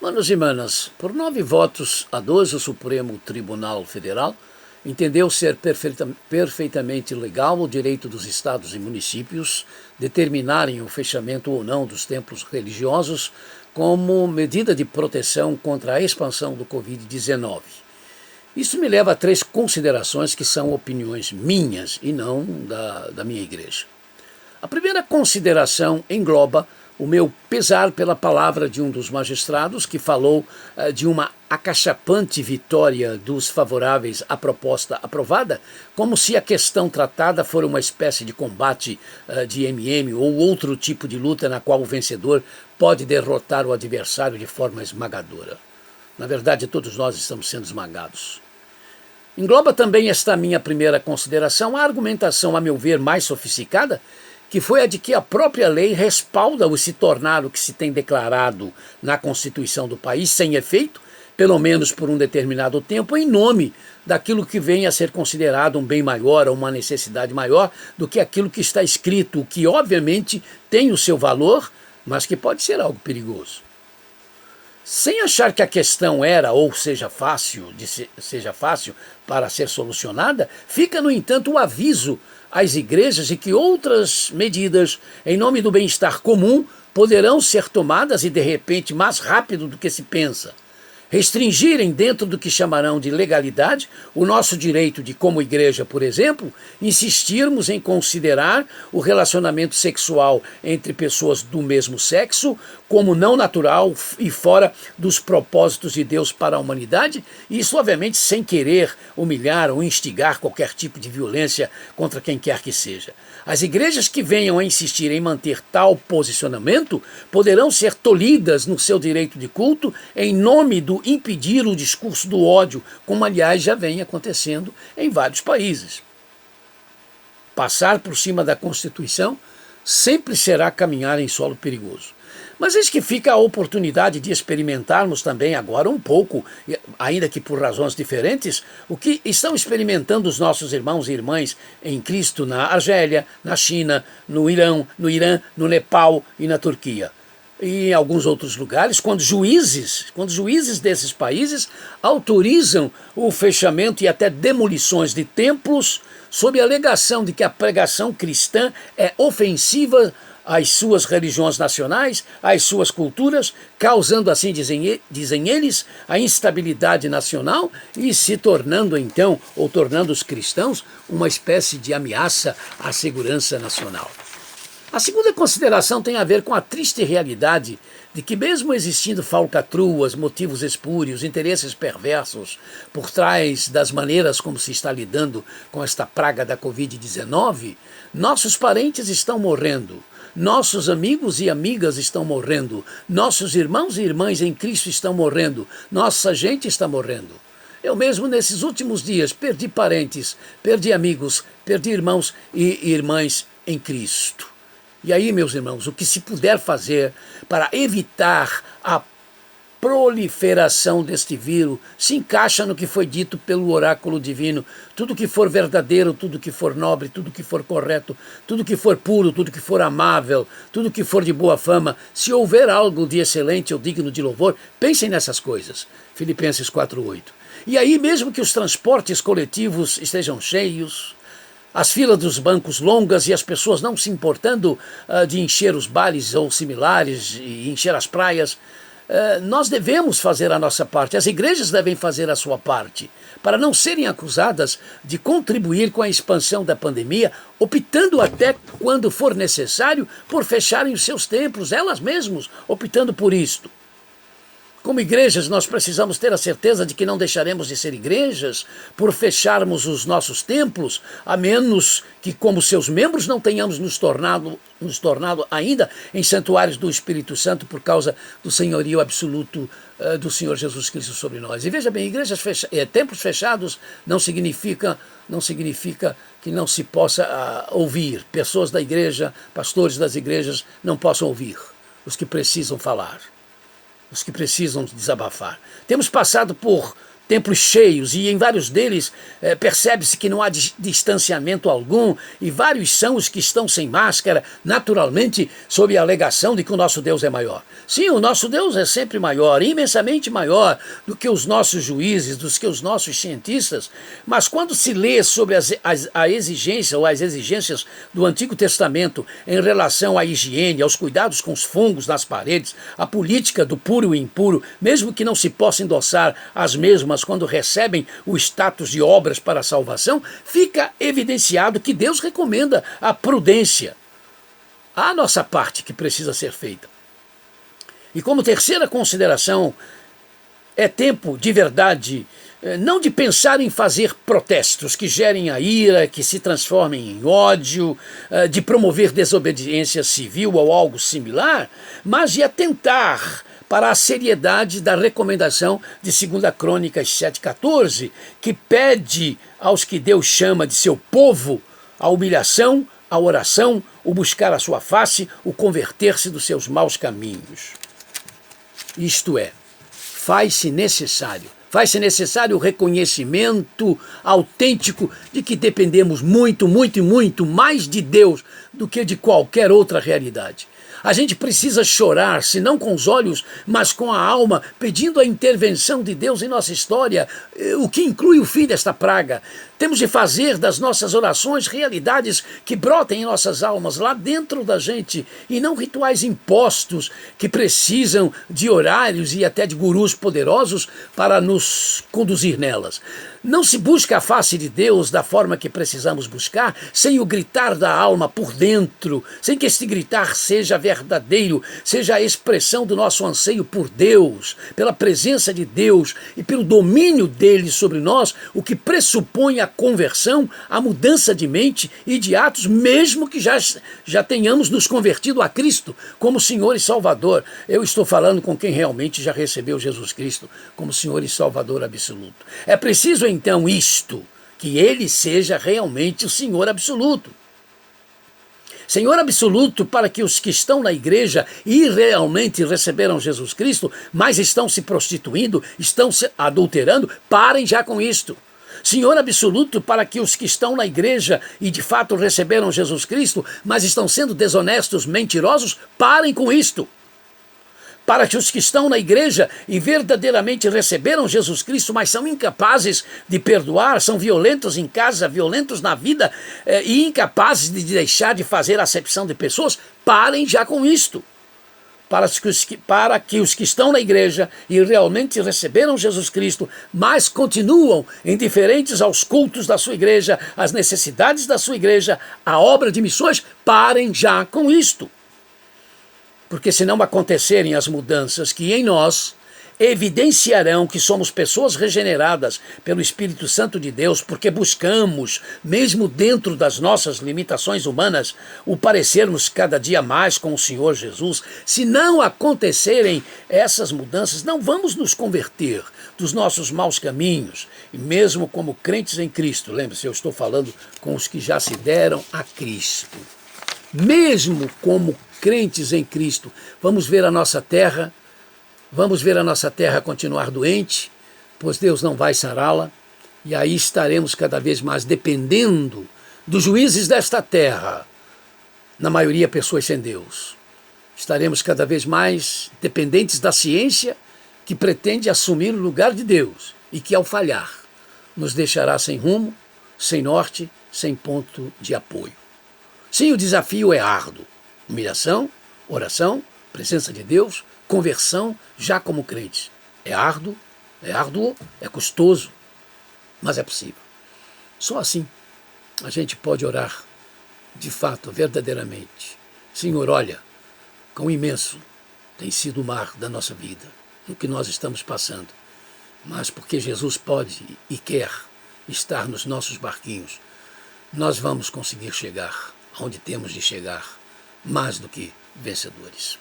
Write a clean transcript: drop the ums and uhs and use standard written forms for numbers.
Manos e manas, por 9 votos a 2, o Supremo Tribunal Federal entendeu ser perfeitamente legal o direito dos estados e municípios determinarem o fechamento ou não dos templos religiosos como medida de proteção contra a expansão do Covid-19. Isso me leva a 3 considerações que são opiniões minhas e não da minha igreja. A primeira consideração engloba o meu pesar pela palavra de um dos magistrados que falou de uma acachapante vitória dos favoráveis à proposta aprovada, como se a questão tratada for uma espécie de combate de MMA ou outro tipo de luta na qual o vencedor pode derrotar o adversário de forma esmagadora. Na verdade, todos nós estamos sendo esmagados. Engloba também esta minha primeira consideração a argumentação, a meu ver, mais sofisticada, que foi a de que a própria lei respalda o se tornar o que se tem declarado na Constituição do país sem efeito, pelo menos por um determinado tempo, em nome daquilo que vem a ser considerado um bem maior ou uma necessidade maior do que aquilo que está escrito, o que obviamente tem o seu valor, mas que pode ser algo perigoso. Sem achar que a questão era ou seja fácil para ser solucionada, fica, no entanto, o aviso às igrejas de que outras medidas em nome do bem-estar comum poderão ser tomadas e, de repente, mais rápido do que se pensa. Restringirem dentro do que chamarão de legalidade o nosso direito de, como igreja, por exemplo, insistirmos em considerar o relacionamento sexual entre pessoas do mesmo sexo como não natural e fora dos propósitos de Deus para a humanidade, e isso obviamente sem querer humilhar ou instigar qualquer tipo de violência contra quem quer que seja. As igrejas que venham a insistir em manter tal posicionamento poderão ser tolhidas no seu direito de culto em nome do impedir o discurso do ódio, como aliás já vem acontecendo em vários países. Passar por cima da Constituição sempre será caminhar em solo perigoso. Mas eis que fica a oportunidade de experimentarmos também agora um pouco, ainda que por razões diferentes, o que estão experimentando os nossos irmãos e irmãs em Cristo na Argélia, na China, no Irã, no Nepal e na Turquia. E em alguns outros lugares, quando juízes desses países autorizam o fechamento e até demolições de templos sob a alegação de que a pregação cristã é ofensiva às suas religiões nacionais, às suas culturas, causando assim, dizem eles, a instabilidade nacional e se tornando então, ou tornando os cristãos, uma espécie de ameaça à segurança nacional. A segunda consideração tem a ver com a triste realidade de que, mesmo existindo falcatruas, motivos espúrios, interesses perversos por trás das maneiras como se está lidando com esta praga da Covid-19, nossos parentes estão morrendo, nossos amigos e amigas estão morrendo, nossos irmãos e irmãs em Cristo estão morrendo, nossa gente está morrendo. Eu mesmo, nesses últimos dias, perdi parentes, perdi amigos, perdi irmãos e irmãs em Cristo. E aí, meus irmãos, o que se puder fazer para evitar a proliferação deste vírus se encaixa no que foi dito pelo oráculo divino. Tudo que for verdadeiro, tudo que for nobre, tudo que for correto, tudo que for puro, tudo que for amável, tudo que for de boa fama, se houver algo de excelente ou digno de louvor, pensem nessas coisas. Filipenses 4:8. E aí, mesmo que os transportes coletivos estejam cheios, as filas dos bancos longas e as pessoas não se importando de encher os bares ou similares e encher as praias, nós devemos fazer a nossa parte, as igrejas devem fazer a sua parte, para não serem acusadas de contribuir com a expansão da pandemia, optando até, quando for necessário, por fecharem os seus templos, elas mesmas optando por isto. Como igrejas, nós precisamos ter a certeza de que não deixaremos de ser igrejas por fecharmos os nossos templos, a menos que, como seus membros, não tenhamos nos tornado ainda em santuários do Espírito Santo por causa do senhorio absoluto do Senhor Jesus Cristo sobre nós. E veja bem, templos fechados não significa que não se possa ouvir. Pessoas da igreja, pastores das igrejas não possam ouvir os que precisam falar, os que precisam desabafar. Temos passado por templos cheios, e em vários deles percebe-se que não há distanciamento algum, e vários são os que estão sem máscara, naturalmente sob a alegação de que o nosso Deus é maior. Sim, o nosso Deus é sempre maior, imensamente maior do que os nossos juízes, do que os nossos cientistas, mas quando se lê sobre a exigência ou as exigências do Antigo Testamento em relação à higiene, aos cuidados com os fungos nas paredes, a política do puro e impuro, mesmo que não se possa endossar as mesmas quando recebem o status de obras para a salvação, fica evidenciado que Deus recomenda a prudência. Há a nossa parte que precisa ser feita. E como terceira consideração, é tempo de verdade, não de pensar em fazer protestos que gerem a ira, que se transformem em ódio, de promover desobediência civil ou algo similar, mas de atentar para a seriedade da recomendação de 2 Crônicas 7,14, que pede aos que Deus chama de seu povo a humilhação, a oração, o buscar a sua face, o converter-se dos seus maus caminhos. Isto é, faz-se necessário o reconhecimento autêntico de que dependemos muito, muito e muito mais de Deus do que de qualquer outra realidade. A gente precisa chorar, se não com os olhos, mas com a alma, pedindo a intervenção de Deus em nossa história, o que inclui o fim desta praga. Temos de fazer das nossas orações realidades que brotem em nossas almas, lá dentro da gente, e não rituais impostos que precisam de horários e até de gurus poderosos para nos conduzir nelas. Não se busca a face de Deus da forma que precisamos buscar, sem o gritar da alma por dentro, sem que este gritar seja verdadeiro, seja a expressão do nosso anseio por Deus, pela presença de Deus e pelo domínio dele sobre nós, o que pressupõe a conversão, a mudança de mente e de atos, mesmo que já tenhamos nos convertido a Cristo como Senhor e Salvador. Eu estou falando com quem realmente já recebeu Jesus Cristo como Senhor e Salvador absoluto. É preciso então isto, que ele seja realmente o Senhor absoluto. Senhor absoluto para que os que estão na igreja e realmente receberam Jesus Cristo, mas estão se prostituindo, estão se adulterando, parem já com isto. Senhor absoluto para que os que estão na igreja e de fato receberam Jesus Cristo, mas estão sendo desonestos, mentirosos, parem com isto. Para que os que estão na igreja e verdadeiramente receberam Jesus Cristo, mas são incapazes de perdoar, são violentos em casa, violentos na vida e incapazes de deixar de fazer acepção de pessoas, parem já com isto. Para que os que estão na igreja e realmente receberam Jesus Cristo, mas continuam indiferentes aos cultos da sua igreja, às necessidades da sua igreja, à obra de missões, parem já com isto. Porque se não acontecerem as mudanças que em nós evidenciarão que somos pessoas regeneradas pelo Espírito Santo de Deus, porque buscamos, mesmo dentro das nossas limitações humanas, o parecermos cada dia mais com o Senhor Jesus, se não acontecerem essas mudanças, não vamos nos converter dos nossos maus caminhos, e mesmo como crentes em Cristo, lembre-se, eu estou falando com os que já se deram a Cristo, mesmo como crentes em Cristo, vamos ver a nossa terra continuar doente, pois Deus não vai sará-la, e aí estaremos cada vez mais dependendo dos juízes desta terra, na maioria pessoas sem Deus. Estaremos cada vez mais dependentes da ciência que pretende assumir o lugar de Deus e que, ao falhar, nos deixará sem rumo, sem norte, sem ponto de apoio. Sim, o desafio é árduo. Humilhação, oração, presença de Deus, conversão já como crentes. É árduo, é custoso, mas é possível. Só assim a gente pode orar de fato, verdadeiramente. Senhor, olha, quão imenso tem sido o mar da nossa vida, no que nós estamos passando. Mas porque Jesus pode e quer estar nos nossos barquinhos, nós vamos conseguir chegar onde temos de chegar, mais do que vencedores.